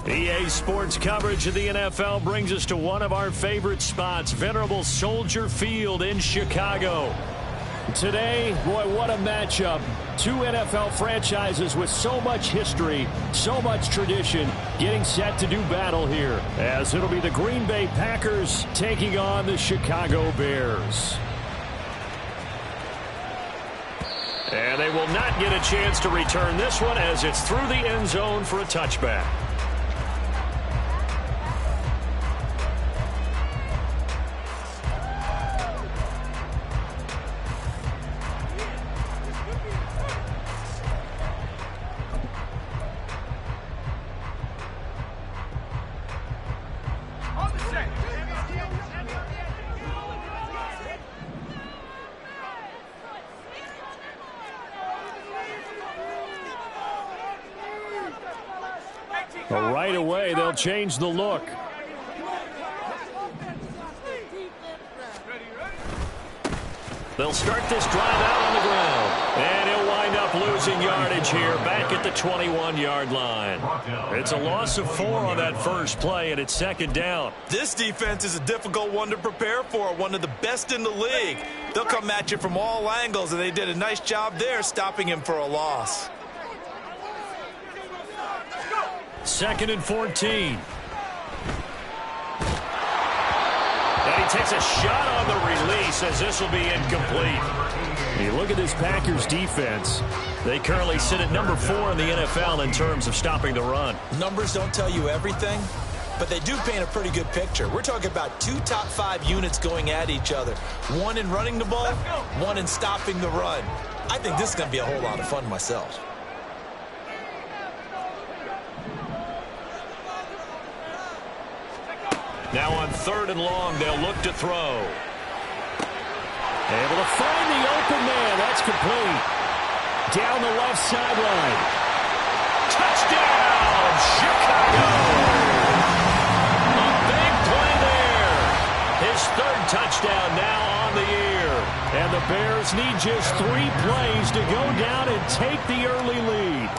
EA Sports coverage of the NFL brings us to one of our favorite spots, venerable Soldier Field in Chicago. Today, boy, what a matchup. Two NFL franchises with so much history, so much tradition, getting set to do battle here, as it'll be the Green Bay Packers taking on the Chicago Bears. And they will not get a chance to return this one as it's through the end zone for a touchback. Right away, they'll change the look. They'll start this drive out on the ground. And he'll wind up losing yardage here back at the 21-yard line. It's a loss of 4 on that first play, and it's second down. This defense is a difficult one to prepare for, one of the best in the league. They'll come at you from all angles, and they did a nice job there stopping him for a loss. 2nd and 14. And he takes a shot on the release as this will be incomplete. You look at this Packers defense. They currently sit at number 4 in the NFL in terms of stopping the run. Numbers don't tell you everything, but they do paint a pretty good picture. We're talking about 2 top 5 units going at each other. One in running the ball, one in stopping the run. I think this is going to be a whole lot of fun myself. Now on 3rd and long, they'll look to throw. Able to find the open man. That's complete. Down the left sideline. Touchdown, Chicago! A big play there. His 3rd touchdown now on the year. And the Bears need just 3 plays to go down and take the early lead.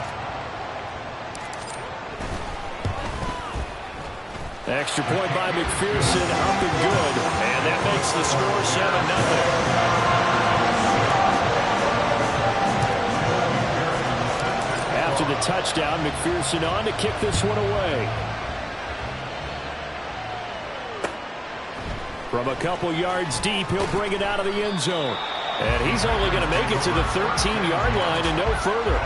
Extra point by McPherson, up and good. And that makes the score 7-0. After the touchdown, McPherson on to kick this one away. From a couple yards deep, he'll bring it out of the end zone. And he's only going to make it to the 13-yard line and no further.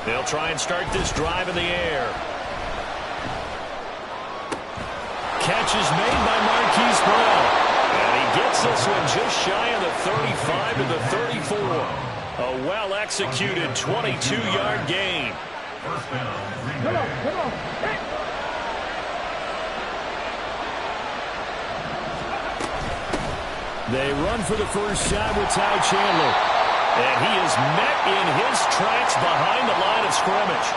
They'll try and start this drive in the air. Catch is made by Marquise Brown. And he gets this one just shy of the 35 to the 34. A well-executed 22-yard gain. Come on. Hey. They run for the first shot with Ty Chandler. And he is met in his tracks behind the line of scrimmage.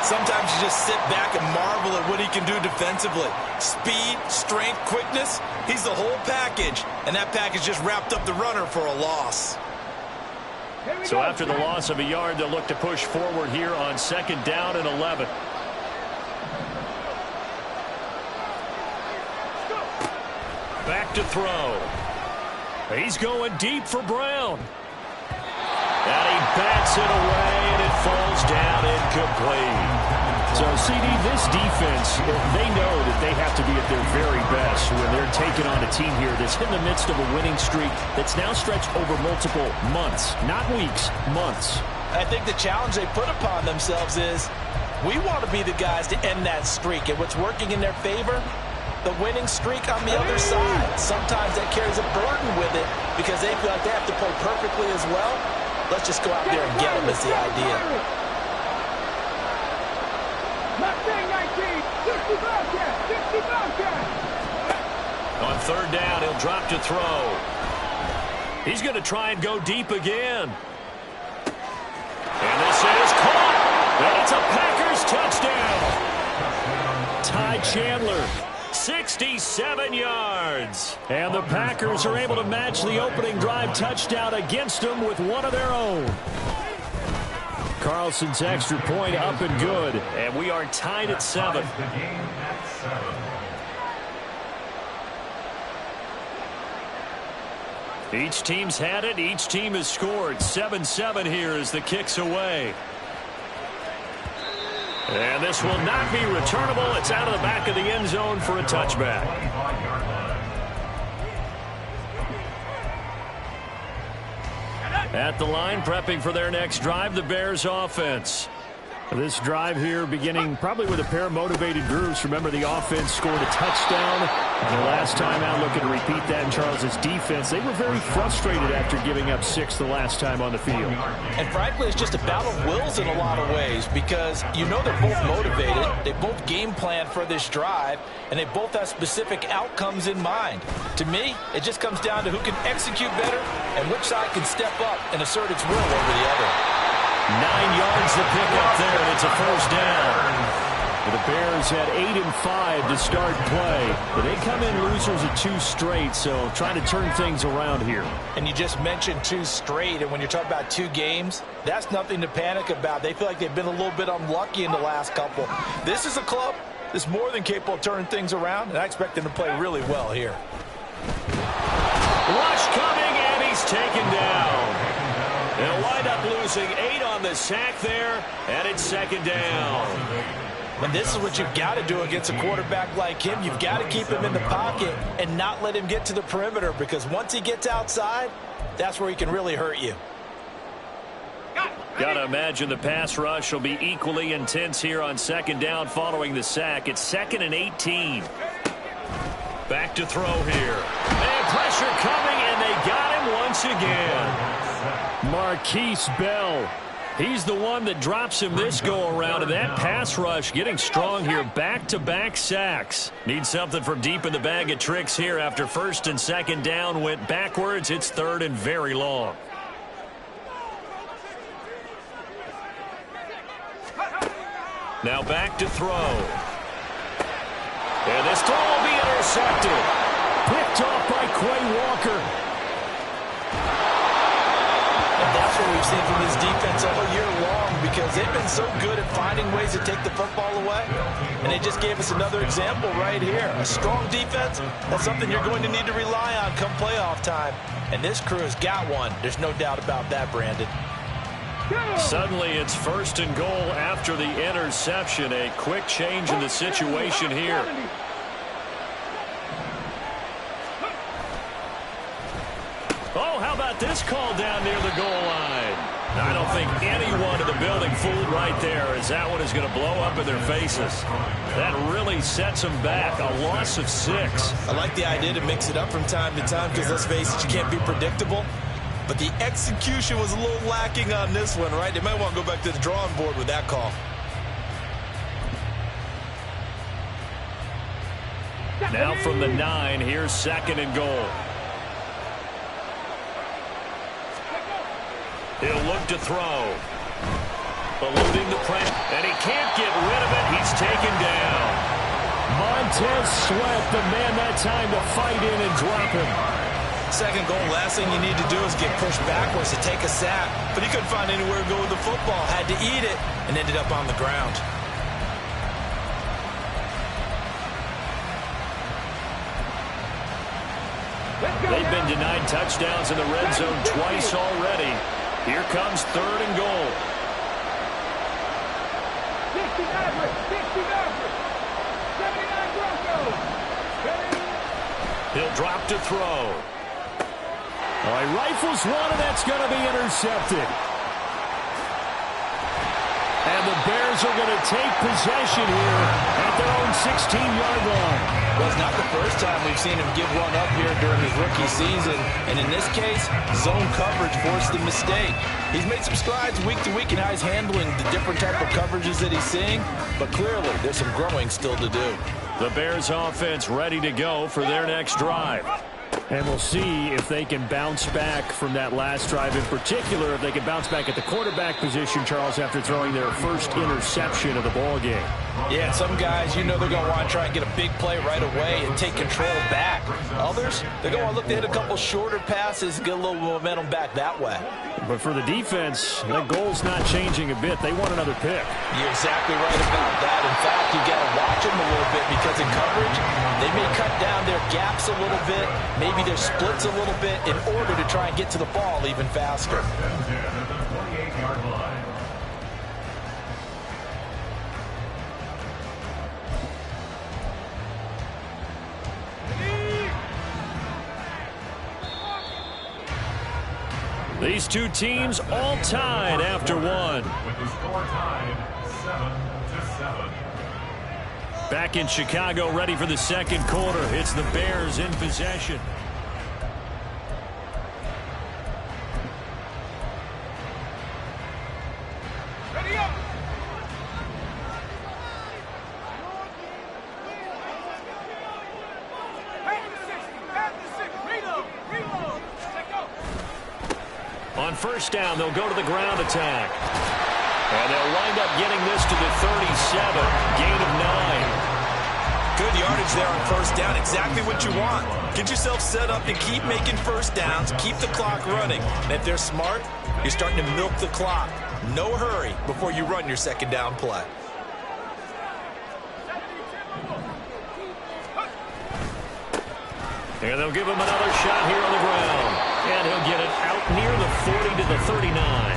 Sometimes you just sit back and marvel at what he can do defensively. Speed, strength, quickness, he's the whole package. And that package just wrapped up the runner for a loss. So after the loss of a yard, they'll look to push forward here on 2nd down and 11. Back to throw. He's going deep for Brown. And he bats it away, and it falls down incomplete. So, CD, this defense, they know that they have to be at their very best when they're taking on a team here that's in the midst of a winning streak that's now stretched over multiple months, not weeks, months. I think the challenge they put upon themselves is we want to be the guys to end that streak. And what's working in their favor? The winning streak on the other side. Sometimes that carries a burden with it because they feel like they have to play perfectly as well. Let's just go out there and get them is the idea. Not 19, 60 Bobcats, 60 Bobcats. third down. He'll drop to throw. He's going to try and go deep again. And this is caught. And it's a Packers touchdown. Ty Chandler, 67 yards. And the Packers are able to match the opening drive touchdown against them with one of their own. Carlson's extra point up and good. And we are tied at 7. Each team's had it. Each team has scored. 7-7 here as the kick's away. And this will not be returnable. It's out of the back of the end zone for a touchback. At the line, prepping for their next drive, the Bears offense. This drive here beginning probably with a pair of motivated groups. Remember, the offense scored a touchdown. And the last time out, looking to repeat that in Charles's defense. They were very frustrated after giving up 6 the last time on the field. And frankly, it's just a battle of wills in a lot of ways because you know they're both motivated. They both game plan for this drive, and they both have specific outcomes in mind. To me, it just comes down to who can execute better and which side can step up and assert its will over the other. 9 yards to pick up there, and it's a first down. The Bears had 8 and 5 to start play, but they come in losers of 2 straight, so trying to turn things around here. And you just mentioned 2 straight, and when you're talking about 2 games, that's nothing to panic about. They feel like they've been a little bit unlucky in the last couple. This is a club that's more than capable of turning things around, and I expect them to play really well here. Rush coming, and he's taken down. They'll wind up losing 8 on the sack there, and it's second down. And this is what you've got to do against a quarterback like him. You've got to keep him in the pocket and not let him get to the perimeter, because once he gets outside, that's where he can really hurt you. Got to imagine the pass rush will be equally intense here on second down following the sack. It's 2nd and 18. Back to throw here. And pressure coming, and they got him once again. Marquise Bell. He's the one that drops him this go-around, and that pass rush getting strong here. Back-to-back sacks. Need something from deep in the bag of tricks here after first and second down went backwards. It's 3rd and very long. Now back to throw. And this throw will be intercepted. Picked off by Quay Walker. And that's what we've seen from this defense all year long, because they've been so good at finding ways to take the football away. And they just gave us another example right here. A strong defense, that's something you're going to need to rely on come playoff time. And this crew has got one. There's no doubt about that, Brandon. Suddenly it's 1st and goal after the interception. A quick change in the situation here. Oh, how about this call down near the goal line? I don't think anyone in the building fooled right there, as that one is going to blow up in their faces. That really sets them back. A loss of 6. I like the idea to mix it up from time to time, because let's face it, you can't be predictable. But the execution was a little lacking on this one, right? They might want to go back to the drawing board with that call. Now from the 9, here's 2nd and goal. He'll look to throw. Eluding the pressure, and he can't get rid of it. He's taken down. Montez Sweat, the man that time to fight in and drop him. Second goal, last thing you need to do is get pushed backwards to take a sack. But he couldn't find anywhere to go with the football. Had to eat it and ended up on the ground. They've been denied touchdowns in the red zone twice already. Here comes 3rd and goal. 79 Broncos. He'll drop to throw. All right, rifles one, and that's going to be intercepted. And the Bears are going to take possession here at their own 16-yard line. Well, it's not the first time we've seen him give one up here during his rookie season. And in this case, zone coverage forced the mistake. He's made some strides week to week in how he's handling the different type of coverages that he's seeing. But clearly, there's some growing still to do. The Bears offense ready to go for their next drive. And we'll see if they can bounce back from that last drive. In particular, if they can bounce back at the quarterback position, Charles, after throwing their first interception of the ball game. Yeah, some guys, you know they're going to want to try and get a big play right away and take control back. Others, they're going to look to hit a couple shorter passes and get a little momentum back that way. But for the defense, that goal's not changing a bit. They want another pick. You're exactly right about that. In fact, you got to watch them a little bit because in coverage, they may cut down their gaps a little bit, maybe their splits a little bit in order to try and get to the ball even faster. These two teams all tied after one. With the score tied 7-7. Back in Chicago, ready for the second quarter. It's the Bears in possession. Ready up. At the 6. Reload. Let go. On first down, they'll go to the ground attack. And they'll wind up getting this to the 37. Gain of 9. Good yardage there on first down. Exactly what you want. Get yourself set up to keep making first downs, keep the clock running. And if they're smart, you're starting to milk the clock. No hurry before you run your second down play. And they'll give him another shot here on the ground. And he'll get it out near the 40 to the 39.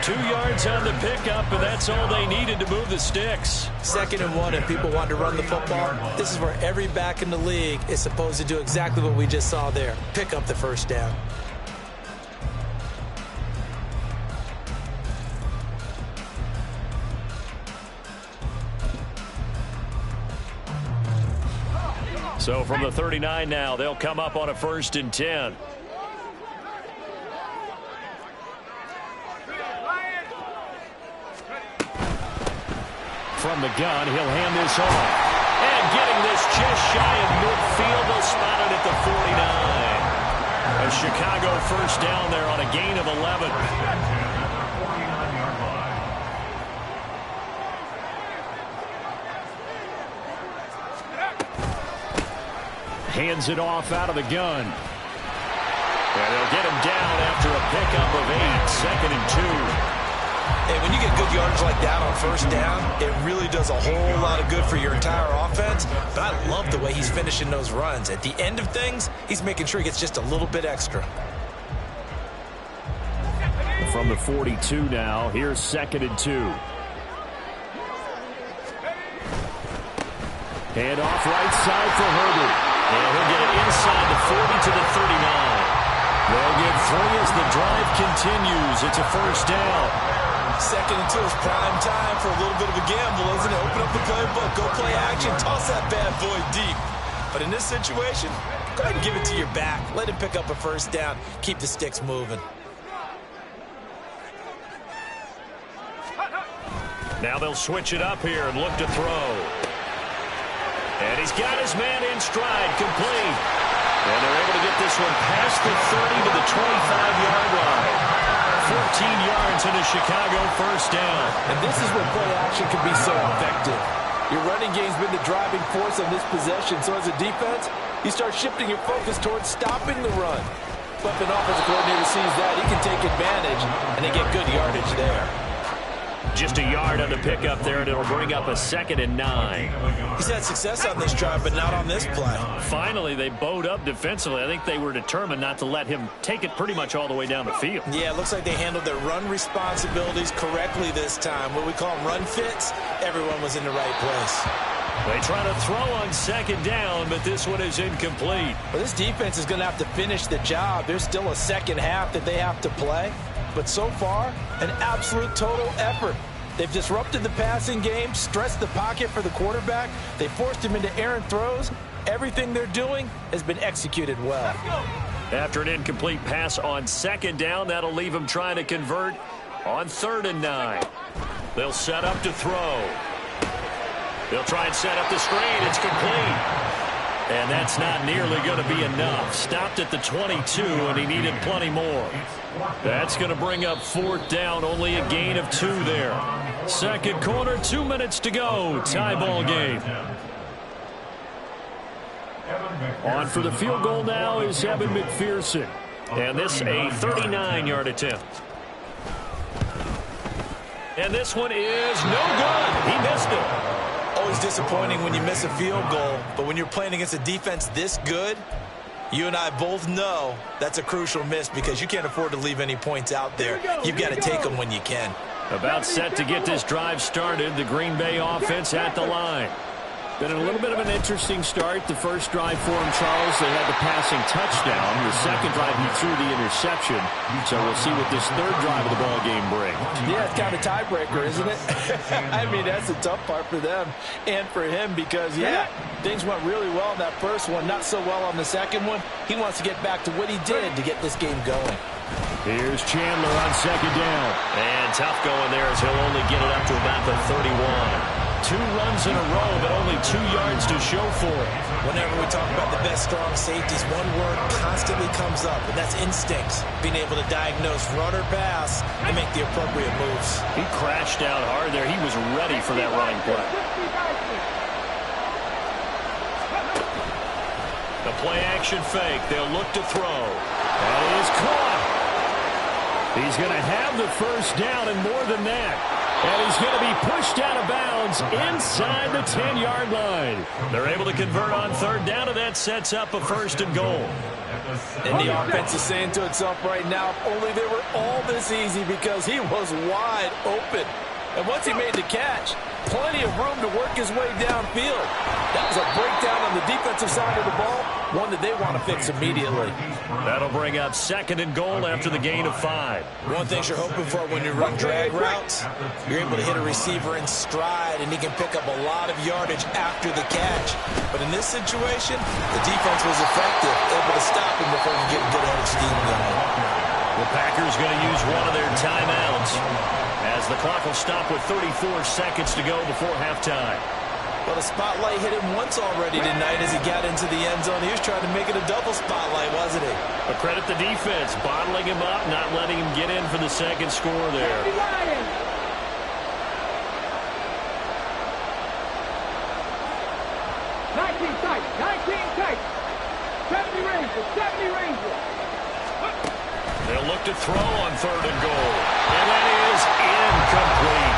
2 yards on the pickup, and that's all they needed to move the sticks. 2nd and 1, and people want to run the football. This is where every back in the league is supposed to do exactly what we just saw there. Pick up the first down. So from the 39 now, they'll come up on a 1st and 10. From the gun, he'll hand this off. And getting this just shy of midfield, they'll spot it at the 49. A Chicago first down there on a gain of 11. Hands it off out of the gun. And they'll get him down after a pickup of 8. 2nd and 2. And when you get good yardage like that on first down, it really does a whole lot of good for your entire offense. But I love the way he's finishing those runs. At the end of things, he's making sure he gets just a little bit extra. From the 42 now, here's 2nd and 2. Hand off right side for Herbert. And he'll get it inside the 40 to the 39. They'll give 3 as the drive continues. It's a first down. 2nd and 2 is prime time for a little bit of a gamble, isn't it? Open up the playbook, go play action, toss that bad boy deep. But in this situation, go ahead and give it to your back. Let him pick up a first down. Keep the sticks moving. Now they'll switch it up here and look to throw. And he's got his man in stride, complete. And they're able to get this one past the 30 to the 25-yard line. 14 yards and a Chicago first down. And this is where play action can be so effective. Your running game's been the driving force on this possession, so as a defense, you start shifting your focus towards stopping the run. But if an offensive coordinator sees that, he can take advantage, and they get good yardage there. Just a yard on the pickup there, and it'll bring up a 2nd and 9. He's had success on this drive, but not on this play. Finally, they bowed up defensively. I think they were determined not to let him take it pretty much all the way down the field. Yeah, it looks like they handled their run responsibilities correctly this time. What we call them run fits, everyone was in the right place. They try to throw on 2nd down, but this one is incomplete. Well, this defense is going to have to finish the job. There's still a second half that they have to play. But so far, an absolute total effort. They've disrupted the passing game, stressed the pocket for the quarterback. They forced him into errant throws. Everything they're doing has been executed well. After an incomplete pass on 2nd down, that'll leave them trying to convert on 3rd and 9. They'll set up to throw. They'll try and set up the screen. It's complete. And that's not nearly going to be enough. Stopped at the 22, and he needed plenty more. That's going to bring up 4th down. Only a gain of 2 there. Second quarter, 2 minutes to go. Tie ball game. On for the field goal now is Evan McPherson. And this a 39-yard attempt. And this one is no good. He missed it. Always disappointing when you miss a field goal, but when you're playing against a defense this good, you and I both know that's a crucial miss because you can't afford to leave any points out there. You've got to take them when you can. About set to get this drive started. The Green Bay offense at the line. Been a little bit of an interesting start. The first drive for him, Charles, they had the passing touchdown. The second drive, he threw the interception. So we'll see what this third drive of the ball game brings. Yeah, it's kind of a tiebreaker, isn't it? I mean, that's the tough part for them and for him because, yeah, things went really well in that first one, not so well on the second one. He wants to get back to what he did to get this game going. Here's Chandler on second down. And tough going there as he'll only get it up to about the 31. 2 runs in a row, but only 2 yards to show for it. Whenever we talk about the best strong safeties, one word constantly comes up, and that's instincts. Being able to diagnose run or pass and make the appropriate moves. He crashed out hard there. He was ready for that running play. The play action fake. They'll look to throw. That is caught. He's going to have the first down and more than that. And he's going to be pushed out of bounds inside the 10-yard line. They're able to convert on third down, and that sets up a 1st and goal. And the offense is saying to itself right now, if only they were all this easy because he was wide open. And once he made the catch, plenty of room to work his way downfield. That was a breakdown on the defensive side of the ball, one that they want to fix immediately. That'll bring up 2nd and goal after the gain of 5. One thing you're hoping for when you run drag routes, you're able to hit a receiver in stride, and he can pick up a lot of yardage after the catch. But in this situation, the defense was effective, able to stop him before he get a good head of steam going. The Packers going to use one of their timeouts as the clock will stop with 34 seconds to go before halftime. Well, the spotlight hit him once already tonight as he got into the end zone. He was trying to make it a double spotlight, wasn't he? But credit the defense, bottling him up, not letting him get in for the second score there. 19 tight, 19 tight. 70 Rangers, 70 Rangers. They'll look to throw on 3rd and goal. And that is incomplete.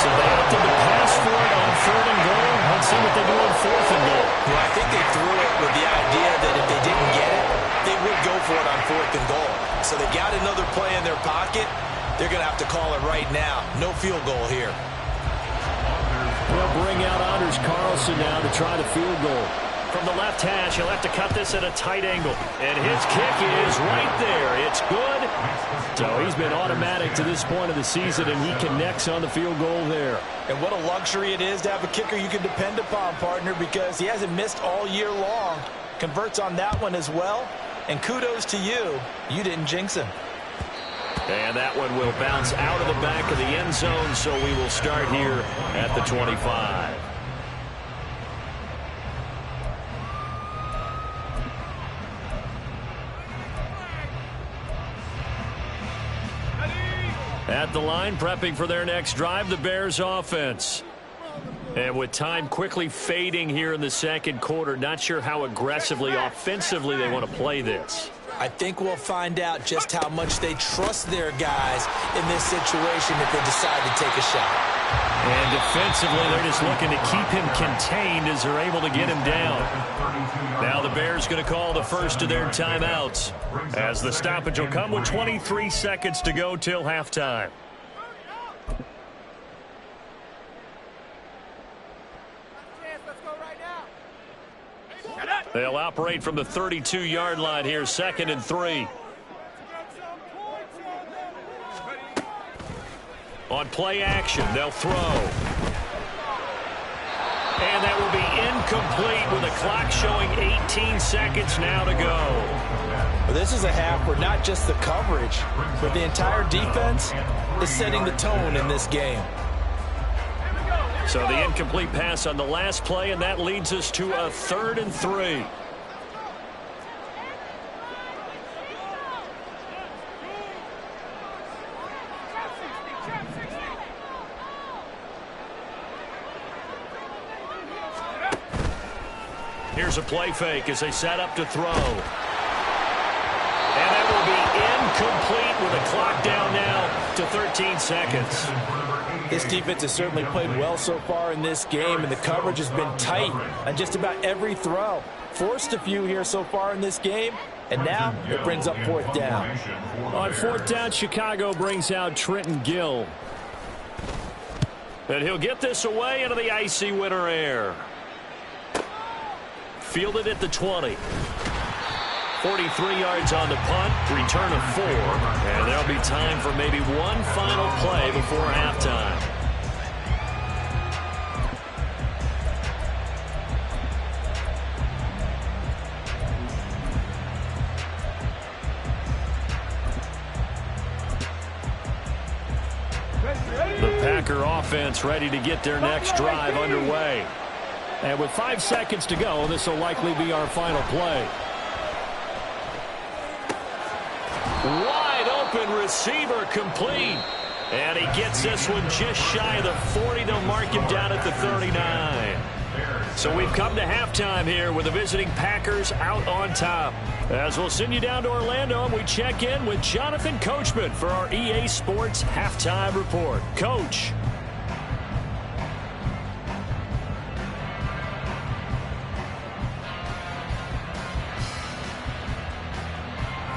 So they opted to pass for it on 3rd and goal. Let's see what they do on 4th and goal. Well, I think they threw it with the idea that if they didn't get it, they would go for it on 4th and goal. So they got another play in their pocket. They're going to have to call it right now. No field goal here. They'll bring out Anders Carlson now to try the field goal. From the left hash, he'll have to cut this at a tight angle. And his kick is right there. It's good. So he's been automatic to this point of the season, and he connects on the field goal there. And what a luxury it is to have a kicker you can depend upon, partner, because he hasn't missed all year long. Converts on that one as well. And kudos to you. You didn't jinx him. And that one will bounce out of the back of the end zone, so we will start here at the 25. At the line, prepping for their next drive, the Bears offense. And with time quickly fading here in the second quarter, not sure how aggressively, offensively they want to play this. I think we'll find out just how much they trust their guys in this situation if they decide to take a shot. And defensively, they're just looking to keep him contained as they're able to get him down. Now the Bears going to call the first of their timeouts as the stoppage will come with 23 seconds to go till halftime. They'll operate from the 32-yard line here, 2nd and 3. On play action, they'll throw. And that will be incomplete with the clock showing 18 seconds now to go. Well, this is a half where not just the coverage, but the entire defense is setting the tone in this game. So the incomplete pass on the last play, and that leads us to a 3rd and 3. Here's a play fake as they set up to throw. And that will be incomplete with the clock down now to 13 seconds. This defense has certainly played well so far in this game, and the coverage has been tight on just about every throw. Forced a few here so far in this game, and now it brings up 4th down. On 4th down, Chicago brings out Trenton Gill. And he'll get this away into the icy winter air. Fielded at the 20. 43 yards on the punt, return of 4, and there'll be time for maybe one final play before halftime. The Packer offense ready to get their next drive underway. And with 5 seconds to go, this will likely be our final play. Wide open receiver complete. And he gets this one just shy of the 40. They'll mark him down at the 39. So we've come to halftime here with the visiting Packers out on top. As we'll send you down to Orlando, and we check in with Jonathan Coachman for our EA Sports Halftime Report. Coach.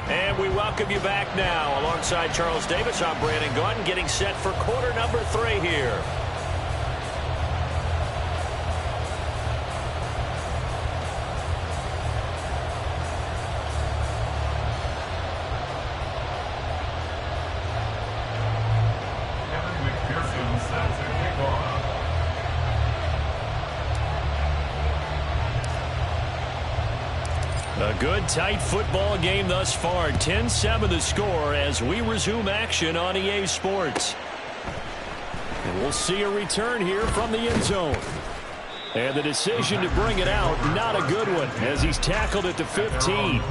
And we welcome you back now. Alongside Charles Davis, I'm Brandon Gaudin, getting set for quarter number 3 here. A good, tight football game thus far. 10-7 the score as we resume action on EA Sports. And we'll see a return here from the end zone. And the decision to bring it out, not a good one, as he's tackled at the 15.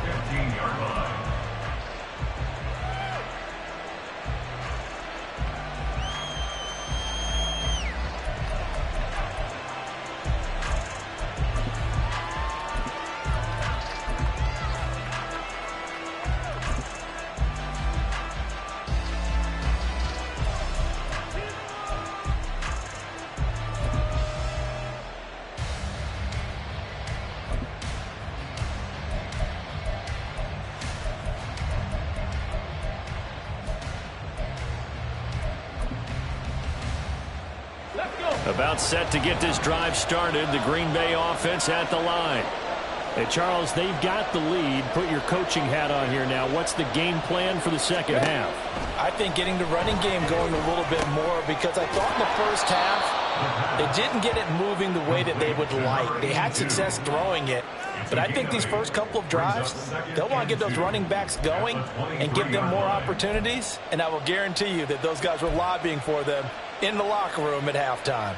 About set to get this drive started. The Green Bay offense at the line. Hey, Charles, they've got the lead. Put your coaching hat on here now. What's the game plan for the second half? I think getting the running game going a little bit more, because I thought in the first half they didn't get it moving the way that they would like. They had success throwing it, but I think these first couple of drives, they'll want to get those running backs going and give them more opportunities, and I will guarantee you that those guys were lobbying for them in the locker room at halftime.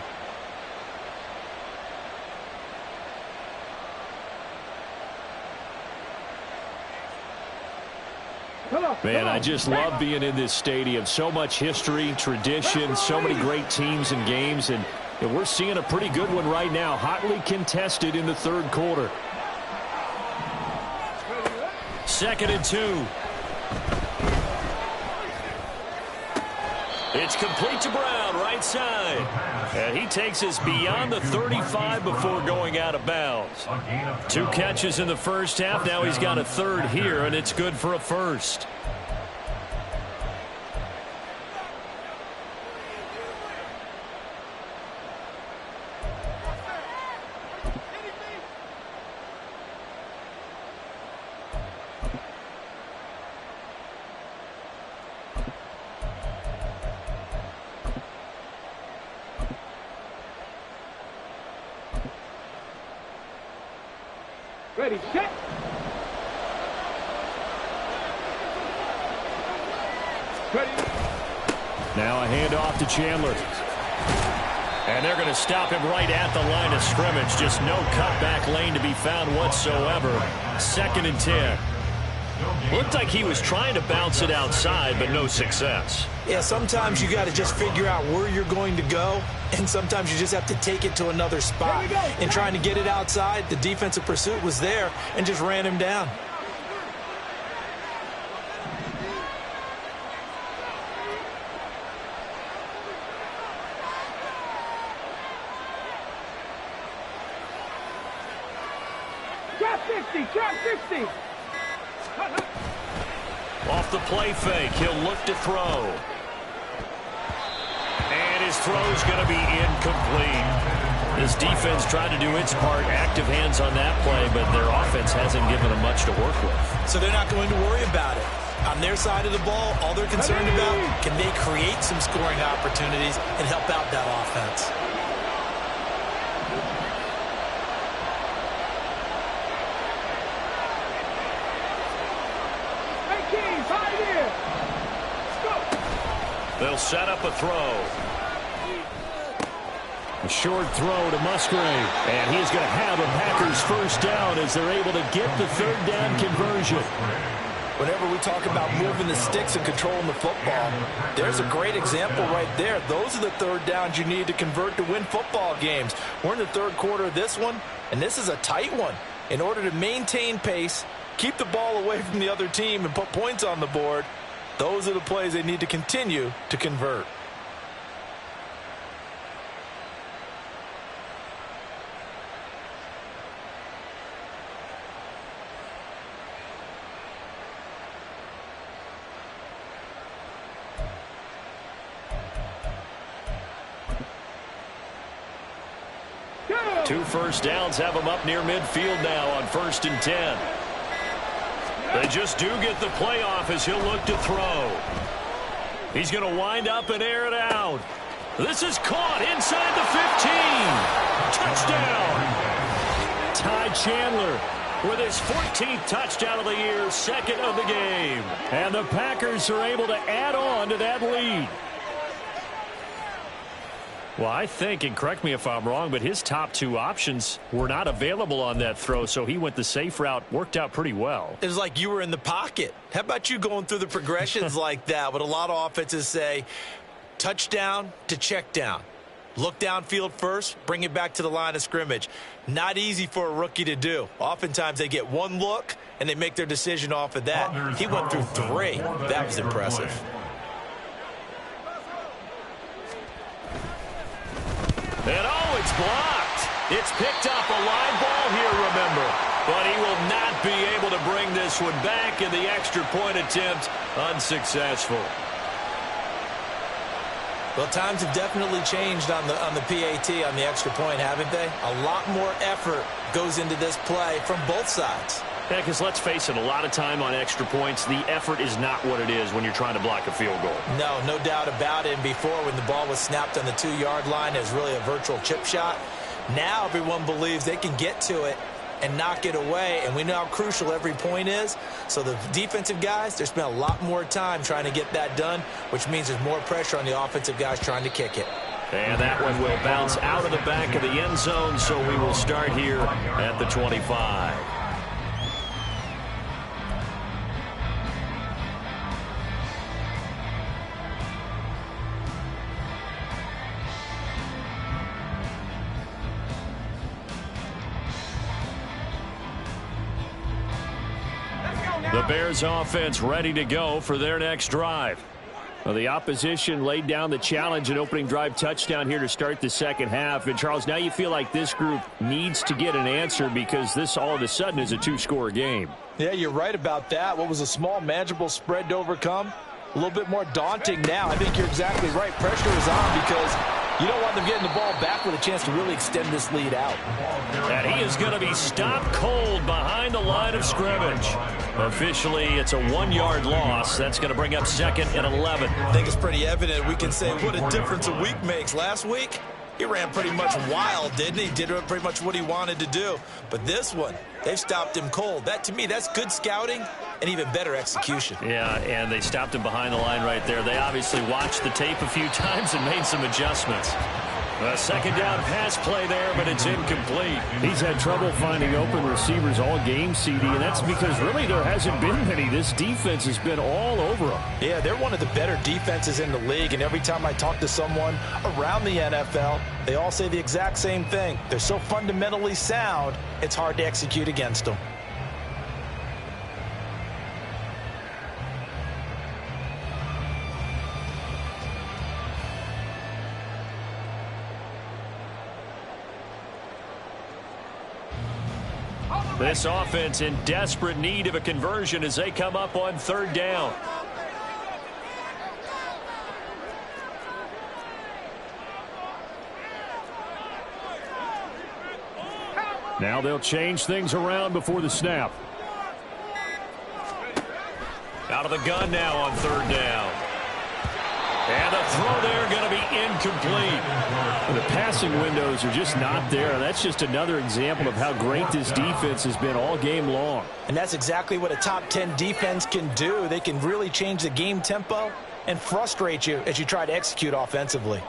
Man, I just love being in this stadium. So much history, tradition, so many great teams and games, and we're seeing a pretty good one right now, hotly contested in the third quarter. 2nd and 2. It's complete to Brown, right side. And he takes us beyond the 35 before going out of bounds. 2 catches in the first half. Now he's got a third here, and it's good for a first. Ready, set. Ready. Now a handoff to Chandler. And they're going to stop him right at the line of scrimmage. Just no cutback lane to be found whatsoever. 2nd and 10. Looked like he was trying to bounce it outside, but no success. Yeah, sometimes you got to just figure out where you're going to go, and sometimes you just have to take it to another spot. In trying to get it outside, the defensive pursuit was there and just ran him down. Trap 60, trap 60. Off the play fake, he'll look to throw. And his throw's going to be incomplete. This defense tried to do its part, active hands on that play, but their offense hasn't given them much to work with. So they're not going to worry about it. On their side of the ball, all they're concerned about, can they create some scoring opportunities and help out that offense? They'll set up a throw. A short throw to Musgrave. And he's going to have a Packers first down as they're able to get the 3rd down conversion. Whenever we talk about moving the sticks and controlling the football, there's a great example right there. Those are the 3rd downs you need to convert to win football games. We're in the 3rd quarter of this one, and this is a tight one. In order to maintain pace, keep the ball away from the other team, and put points on the board, those are the plays they need to continue to convert. Two first downs have him up near midfield now on 1st and 10. They just do get the play off as he'll look to throw. He's going to wind up and air it out. This is caught inside the 15. Touchdown. Ty Chandler with his 14th touchdown of the year, 2nd of the game. And the Packers are able to add on to that lead. Well, I think, and correct me if I'm wrong, but his top 2 options were not available on that throw, so he went the safe route, worked out pretty well. It was like you were in the pocket. How about you going through the progressions like that? What a lot of offenses say, touchdown to check down. Look downfield first, bring it back to the line of scrimmage. Not easy for a rookie to do. Oftentimes they get one look, and they make their decision off of that. He went through 3. That was impressive. And oh, it's blocked. It's picked up, a line ball here, remember. But he will not be able to bring this one back, in the extra point attempt unsuccessful. Well, times have definitely changed on the PAT, on the extra point, haven't they? A lot more effort goes into this play from both sides. Yeah, because let's face it, a lot of time on extra points, the effort is not what it is when you're trying to block a field goal. No doubt about it. And before, when the ball was snapped on the 2-yard line, it was really a virtual chip shot. Now everyone believes they can get to it and knock it away, and we know how crucial every point is. So the defensive guys, they spent a lot more time trying to get that done, which means there's more pressure on the offensive guys trying to kick it. And that one will bounce out of the back of the end zone, so we will start here at the 25. The Bears offense ready to go for their next drive. Well, the opposition laid down the challenge, an opening drive touchdown here to start the second half. And, Charles, now you feel like this group needs to get an answer because this all of a sudden is a 2-score game. Yeah, you're right about that. What was a small, manageable spread to overcome? A little bit more daunting now. I think you're exactly right. Pressure is on because you don't want them getting the ball back with a chance to really extend this lead out. And he is going to be stopped cold behind the line of scrimmage. Officially, it's a 1-yard loss. That's going to bring up 2nd and 11. I think it's pretty evident. We can say what a difference a week makes. Last week, he ran pretty much wild, didn't he? Did pretty much what he wanted to do. But this one, they've stopped him cold. That, to me, that's good scouting and even better execution. Yeah, and they stopped him behind the line right there. They obviously watched the tape a few times and made some adjustments. A second down pass play there, but it's incomplete. He's had trouble finding open receivers all game, CD, and that's because really there hasn't been many. This defense has been all over them. Yeah, they're one of the better defenses in the league, and every time I talk to someone around the NFL, they all say the exact same thing. They're so fundamentally sound, it's hard to execute against them. This offense in desperate need of a conversion as they come up on third down. Now they'll change things around before the snap. Out of the gun now on third down. And the throw there going to be incomplete. The passing windows are just not there. That's just another example of how great this defense has been all game long. And that's exactly what a top 10 defense can do. They can really change the game tempo and frustrate you as you try to execute offensively.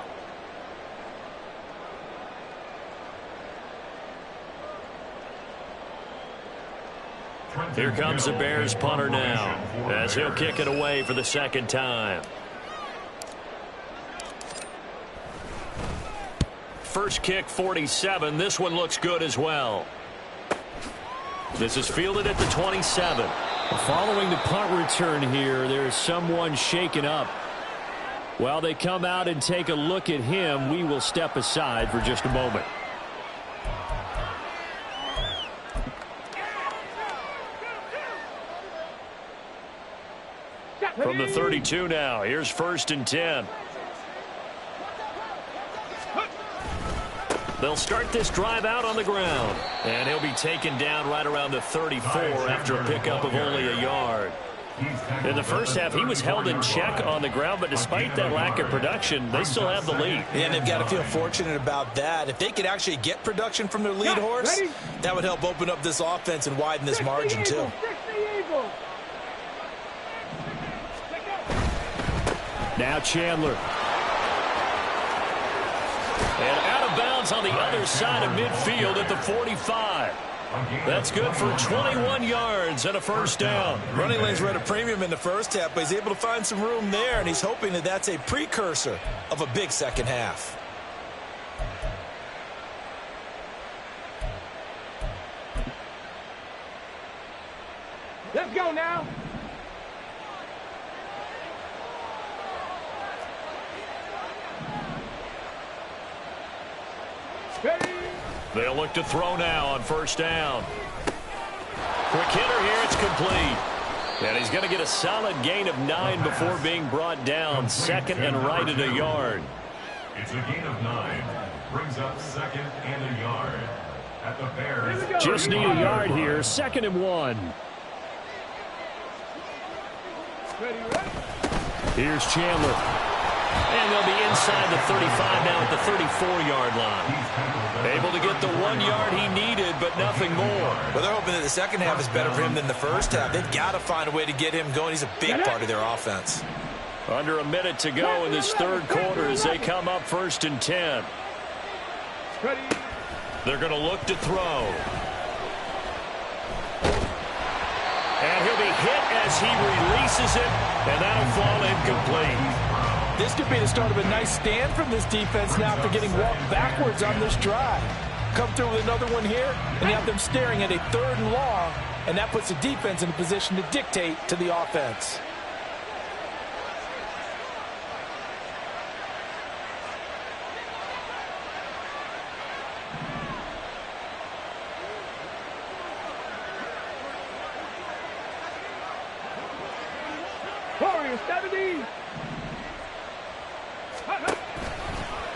Here comes the Bears punter now as he'll kick it away for the second time. First kick 47. This one looks good as well. This is fielded at the 27. Following the punt return here, there's someone shaken up. While they come out and take a look at him, we will step aside for just a moment. From the 32 now, here's 1st and 10. They'll start this drive out on the ground. And he'll be taken down right around the 34 after a pickup of only a yard. In the first half, he was held in check on the ground, but despite that lack of production, they still have the lead. And they've got to feel fortunate about that. If they could actually get production from their lead horse, that would help open up this offense and widen this margin too. Now Chandler. And out of bounds on the other side of midfield at the 45. That's good for 21 yards and a first down. Running lanes were at a premium in the first half, but he's able to find some room there, and he's hoping that that's a precursor of a big second half. Let's go now. They'll look to throw now on first down. Quick hitter here, it's complete. And he's going to get a solid gain of 9 before being brought down. Second and right at a yard. It's a gain of 9. Brings up 2nd and a yard. At the Bears. Just need a yard here. 2nd and 1. Here's Chandler. And they'll be inside the 35 now at the 34-yard line. Able to get the 1 yard he needed, but nothing more. Well, they're hoping that the second half is better for him than the first half. They've got to find a way to get him going. He's a big part of their offense. Under a minute to go in this third quarter as they come up 1st and 10. They're going to look to throw. And he'll be hit as he releases it, and that'll fall incomplete. This could be the start of a nice stand from this defense now after getting walked backwards on this drive. Come through with another one here, and you have them staring at a 3rd and long, and that puts the defense in a position to dictate to the offense. Warriors 70.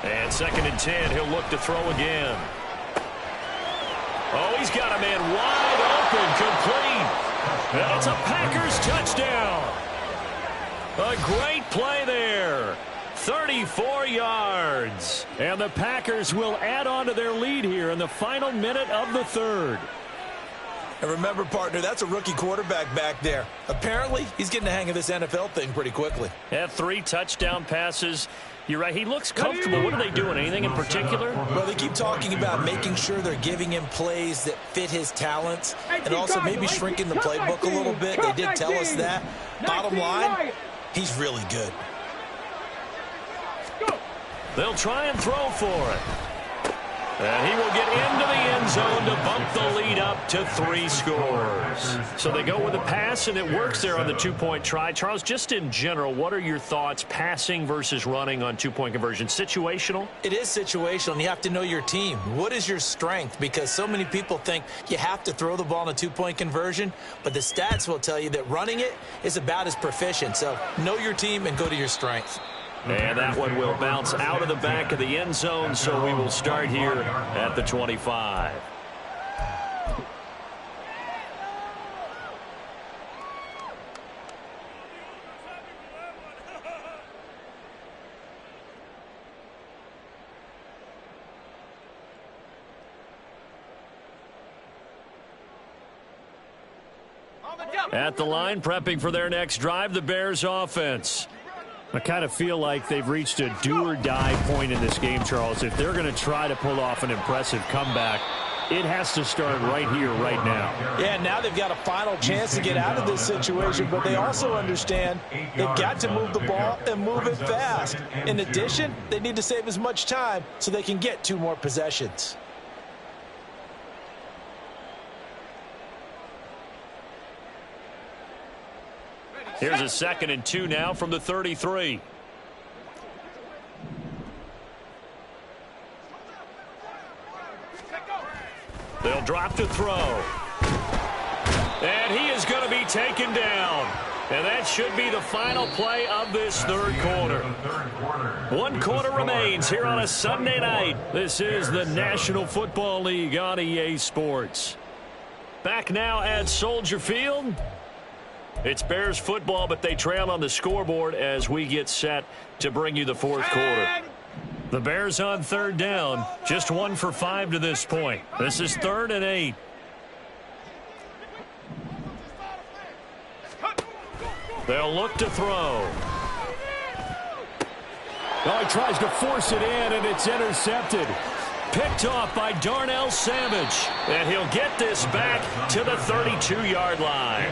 And 2nd and 10, he'll look to throw again. Oh, he's got a man wide open, complete. And it's a Packers touchdown. A great play there. 34 yards. And the Packers will add on to their lead here in the final minute of the third. And remember, partner, that's a rookie quarterback back there. Apparently, he's getting the hang of this NFL thing pretty quickly. Had 3 touchdown passes. You're right. He looks comfortable. What are they doing? Anything in particular? Well, they keep talking about making sure they're giving him plays that fit his talents and also maybe shrinking the playbook a little bit. They did tell us that. Bottom line, he's really good. They'll try and throw for it. And he will get into the end zone to bump the lead up to 3 scores. So they go with a pass, and it works there on the 2-point try. Charles, just in general, what are your thoughts passing versus running on 2-point conversion? Situational? It is situational, and you have to know your team. What is your strength? Because so many people think you have to throw the ball in a 2-point conversion, but the stats will tell you that running it is about as proficient. So know your team and go to your strength. And that one will bounce out of the back of the end zone, so we will start here at the 25. At the line, prepping for their next drive, the Bears offense. I kind of feel like they've reached a do-or-die point in this game, Charles. If they're going to try to pull off an impressive comeback, it has to start right here, right now. Yeah, now they've got a final chance to get out of this situation, but they also understand they've got to move the ball and move it fast. In addition, they need to save as much time so they can get 2 more possessions. Here's a 2nd and 2 now from the 33. They'll drop to throw. And he is going to be taken down. And that should be the final play of this 3rd quarter. 1 quarter remains here on a Sunday night. This is the National Football League on EA Sports. Back now at Soldier Field. It's Bears football, but they trail on the scoreboard as we get set to bring you the 4th quarter. The Bears on 3rd down, just 1 for 5 to this point. This is 3rd and 8. They'll look to throw. Oh, he tries to force it in, and it's intercepted. Picked off by Darnell Savage. And he'll get this back to the 32-yard line.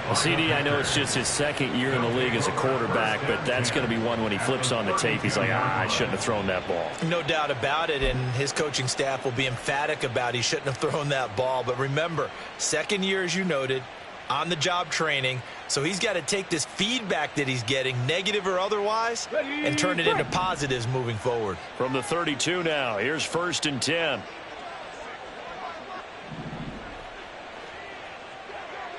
Well, CD, I know it's just his 2nd year in the league as a quarterback, but that's going to be one when he flips on the tape. He's like, I shouldn't have thrown that ball. No doubt about it, and his coaching staff will be emphatic about he shouldn't have thrown that ball. But remember, 2nd year, as you noted, on-the-job training. So he's got to take this feedback that he's getting, negative or otherwise, and turn it into positives moving forward. From the 32 now, here's 1st and 10.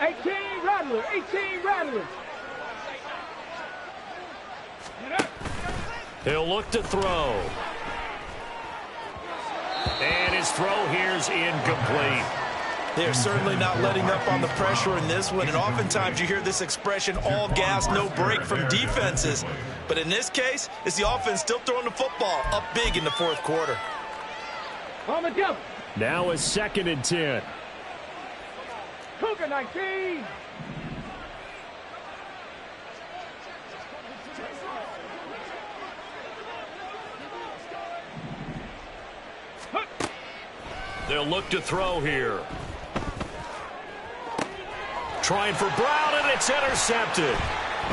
18 Rattler, 18 Rattler. He'll look to throw. And his throw here's incomplete. They're certainly not letting up on the pressure in this one, and oftentimes you hear this expression, all gas, no break from defenses. But in this case, it's the offense still throwing the football up big in the 4th quarter. Now a 2nd and 10. Cougar 19. They'll look to throw here. Trying for Brown, and it's intercepted.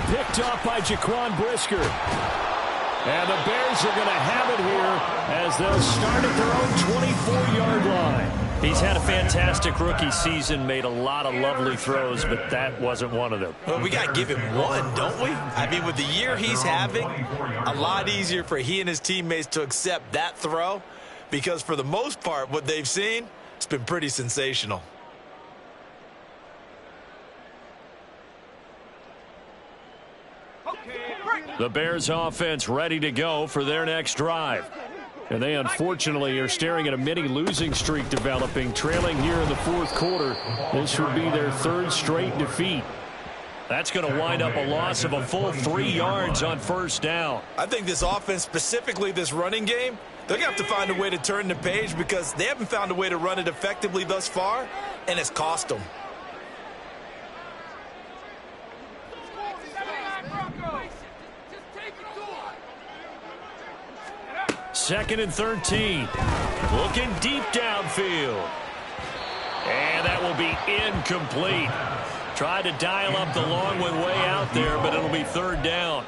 Picked off by Jaquan Brisker. And the Bears are going to have it here as they'll start at their own 24-yard line. He's had a fantastic rookie season, made a lot of lovely throws, but that wasn't one of them. Well, we got to give him one, don't we? I mean, with the year he's having, a lot easier for he and his teammates to accept that throw, because for the most part, what they've seen, it's been pretty sensational. The Bears offense ready to go for their next drive. And they unfortunately are staring at a mini losing streak developing, trailing here in the 4th quarter. This would be their 3rd straight defeat. That's going to wind up a loss of a full 3 yards on 1st down. I think this offense, specifically this running game, They're going to have to find a way to turn the page because they haven't found a way to run it effectively thus far, and it's cost them. Second and 13. Looking deep downfield. And that will be incomplete. Tried to dial up the long one way out there, but it'll be third down.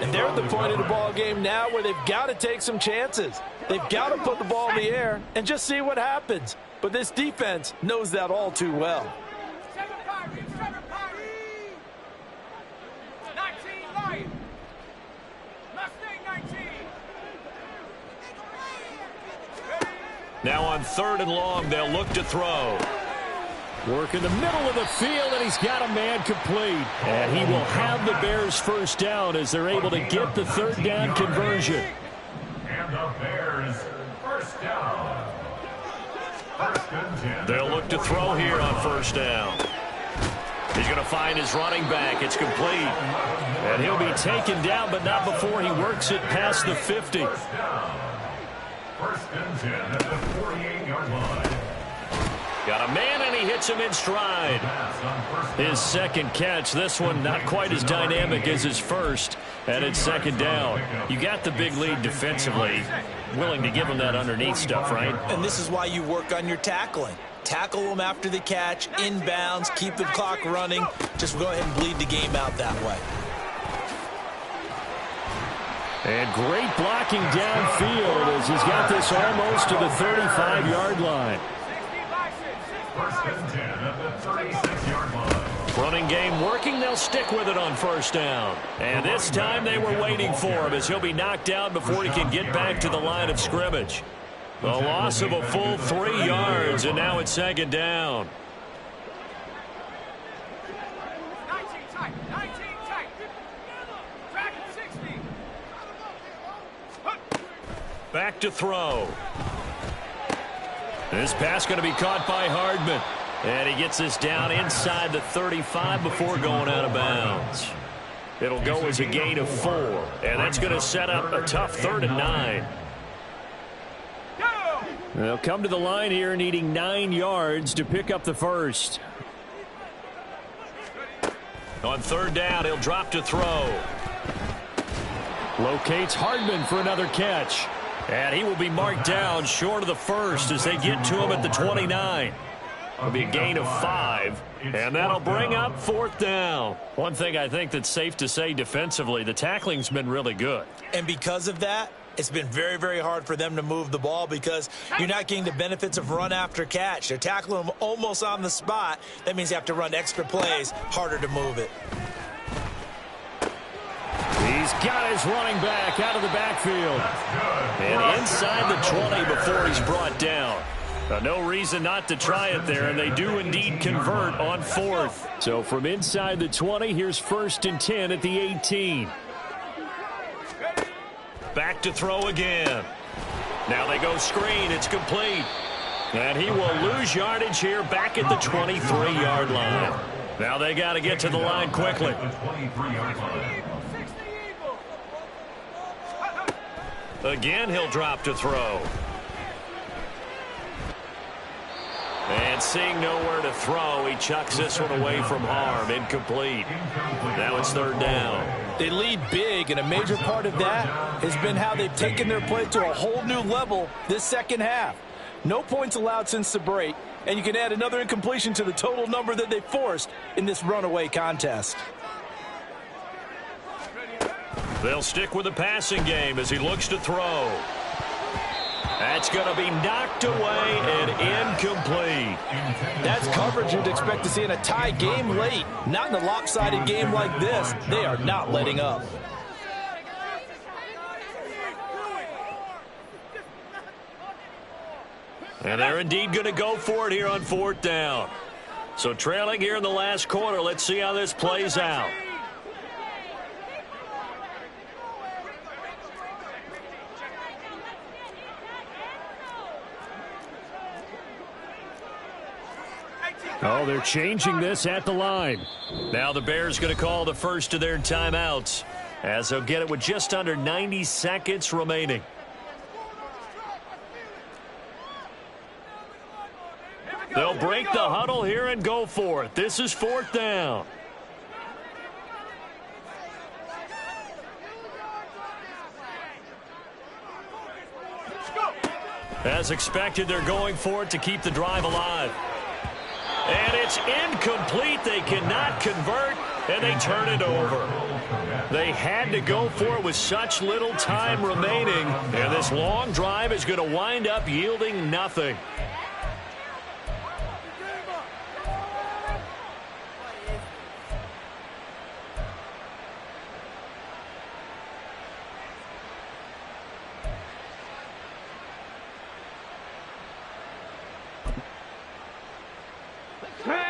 And they're at the point of the ball game now where they've got to take some chances. They've got to put the ball in the air and just see what happens. But this defense knows that all too well. 19 Lion. Mustang 19. Now on third and long, they'll look to throw. Work in the middle of the field, and he's got a man complete. And he will have the Bears first down as they're able to get the third down conversion. And the Bears first down. First and 10. They'll look to throw here on first down. He's going to find his running back. It's complete. And he'll be taken down, but not before he works it past the 50. First down. First and 10 at the 48-yard line. Got a man, and he hits him in stride. His second catch. This one not quite as dynamic as his first. And it's second down. You got the big lead defensively. Willing to give him that underneath stuff, right? And this is why you work on your tackling. Tackle them after the catch, inbounds, keep the clock running. Just go ahead and bleed the game out that way. And great blocking downfield as he's got this almost to the 35-yard line. First and 10 at the 36-yard line. Running game working. They'll stick with it on first down. And this time they were waiting for him as he'll be knocked down before he can get back to the line of scrimmage. The loss of a full 3 yards, and now it's second down. 19 tight. 19 tight. Dragon 60. Back to throw. This pass going to be caught by Hardman. And he gets this down inside the 35 before going out of bounds. It'll go as a gain of 4. And that's going to set up a tough 3rd and 9. They'll come to the line here needing 9 yards to pick up the first. On third down, he'll drop to throw. Locates Hardman for another catch. And he will be marked down short of the first as they get to him at the 29. It'll be a gain of 5, and that'll bring up fourth down. One thing I think that's safe to say defensively, the tackling's been really good. And because of that, it's been very, very hard for them to move the ball because you're not getting the benefits of run after catch. They're tackling them almost on the spot. That means you have to run extra plays, harder to move it. He's got his running back out of the backfield. And inside the 20 before he's brought down. No reason not to try it there, and they do indeed convert on fourth. So from inside the 20, here's first and 10 at the 18. Back to throw again. Now they go screen. It's complete. And he will lose yardage here back at the 23-yard line. Now they got to get to the line quickly. Again, he'll drop to throw. And seeing nowhere to throw, he chucks this one away from harm. Incomplete. Now it's third down. They lead big, and a major part of that has been how they've taken their play to a whole new level this second half. No points allowed since the break, and you can add another incompletion to the total number that they forced in this runaway contest. They'll stick with the passing game as he looks to throw. That's going to be knocked away and incomplete. That's coverage you'd expect to see in a tie game late. Not in a lopsided game like this. They are not letting up. And they're indeed going to go for it here on fourth down. So trailing here in the last quarter, let's see how this plays out. Oh, they're changing this at the line. Now the Bears going to call the first of their timeouts as they'll get it with just under 90 seconds remaining. They'll break the huddle here and go for it. This is 4th down. As expected, they're going for it to keep the drive alive. And it's incomplete. They cannot convert, and they turn it over. They had to go for it with such little time remaining, and this long drive is going to wind up yielding nothing.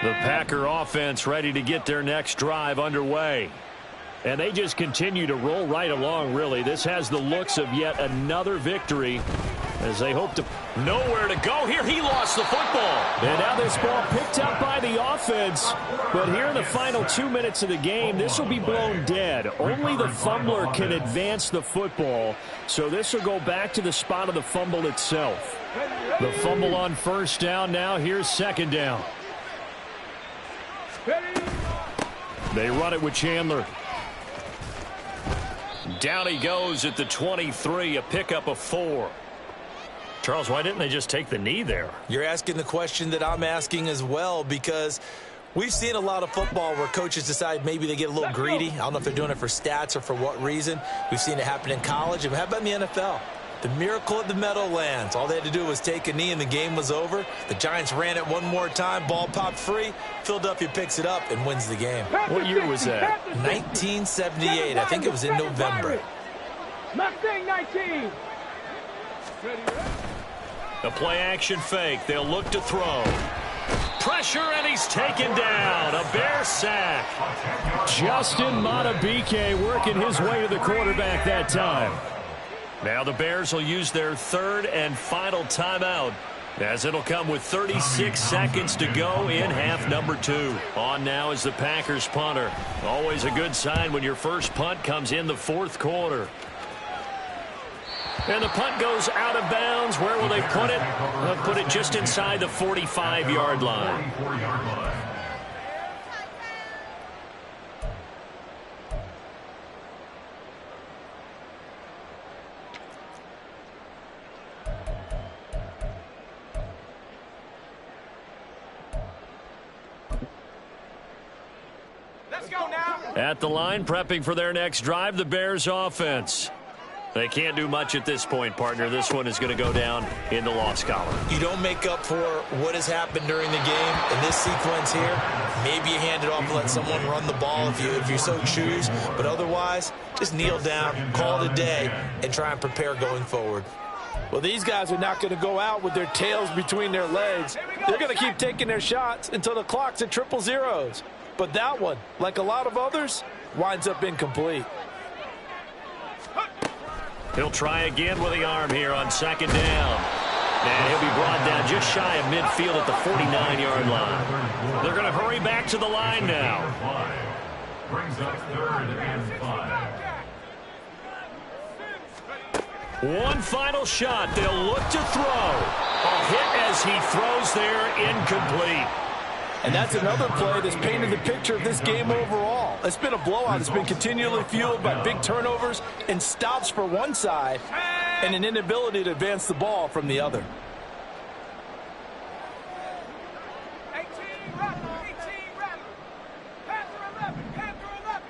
The Packer offense ready to get their next drive underway. And they just continue to roll right along, really. This has the looks of yet another victory as they hope to... Nowhere to go here. He lost the football. And now this ball picked up by the offense. But here in the final 2 minutes of the game, this will be blown dead. Only the fumbler can advance the football. So this will go back to the spot of the fumble itself. The fumble on 1st down. Now here's 2nd down. They run it with Chandler. Down he goes at the 23, a pickup of 4. Charles, why didn't they just take the knee there? You're asking the question that I'm asking as well, because we've seen a lot of football where coaches decide maybe they get a little greedy. I don't know if they're doing it for stats or for what reason. We've seen it happen in college. And how about in the NFL? The miracle at the Meadowlands. All they had to do was take a knee and the game was over. The Giants ran it one more time. Ball popped free. Philadelphia picks it up and wins the game. What year was that? 1978. I think it was in November. Mustang 19. A play-action fake. They'll look to throw. Pressure, and he's taken down. A Bear sack. Justin MoeDaBeast working his way to the quarterback that time. Now the Bears will use their 3rd and final timeout, as it'll come with 36 seconds to go in half number 2. On now is the Packers punter. Always a good sign when your first punt comes in the 4th quarter. And the punt goes out of bounds. Where will they put it? They'll put it just inside the 45-yard line. At the line, prepping for their next drive, the Bears offense. They can't do much at this point, partner. This one is going to go down in the loss column. You don't make up for what has happened during the game. In this sequence here, maybe you hand it off and let someone run the ball if you so choose. But otherwise, just kneel down, call it a day, and try and prepare going forward. Well, these guys are not going to go out with their tails between their legs. They're going to keep taking their shots until the clock's at 000. But that one, like a lot of others, winds up incomplete. He'll try again with the arm here on 2nd down. And he'll be brought down just shy of midfield at the 49-yard line. They're going to hurry back to the line now. Brings up 3rd and 5. One final shot. They'll look to throw. A hit as he throws there, incomplete. And that's another play that's painted the picture of this game overall. It's been a blowout. It's been continually fueled by big turnovers and stops for one side and an inability to advance the ball from the other. 18 rapper, 18 rapper. Panther 11, Panther 11.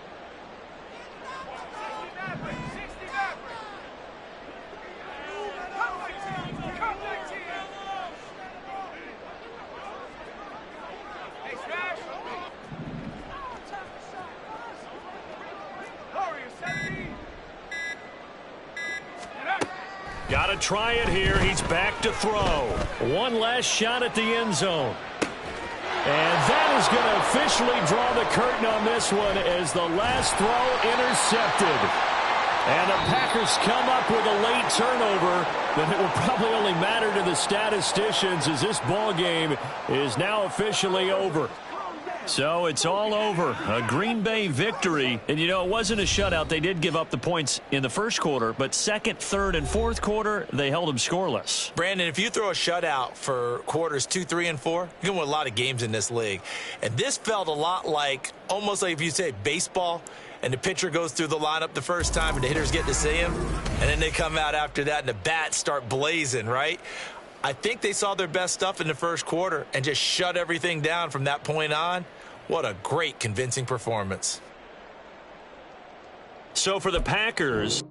60 Maverick, 60 Maverick. Come 19. Hey, Smash. Warrior 17. Got to try it here. He's back to throw. One last shot at the end zone. And that is going to officially draw the curtain on this one as the last throw intercepted. And the Packers come up with a late turnover, but it will probably only matter to the statisticians as this ball game is now officially over. So it's all over. A Green Bay victory. And, you know, it wasn't a shutout. They did give up the points in the first quarter, but second, third, and fourth quarter, they held them scoreless. Brandon, if you throw a shutout for quarters 2, 3, and 4, you can win a lot of games in this league. And this felt a lot like, almost like if you say baseball, and the pitcher goes through the lineup the first time and the hitters get to see him, and then they come out after that and the bats start blazing, right? I think they saw their best stuff in the first quarter and just shut everything down from that point on. What a great, convincing performance. So for the Packers,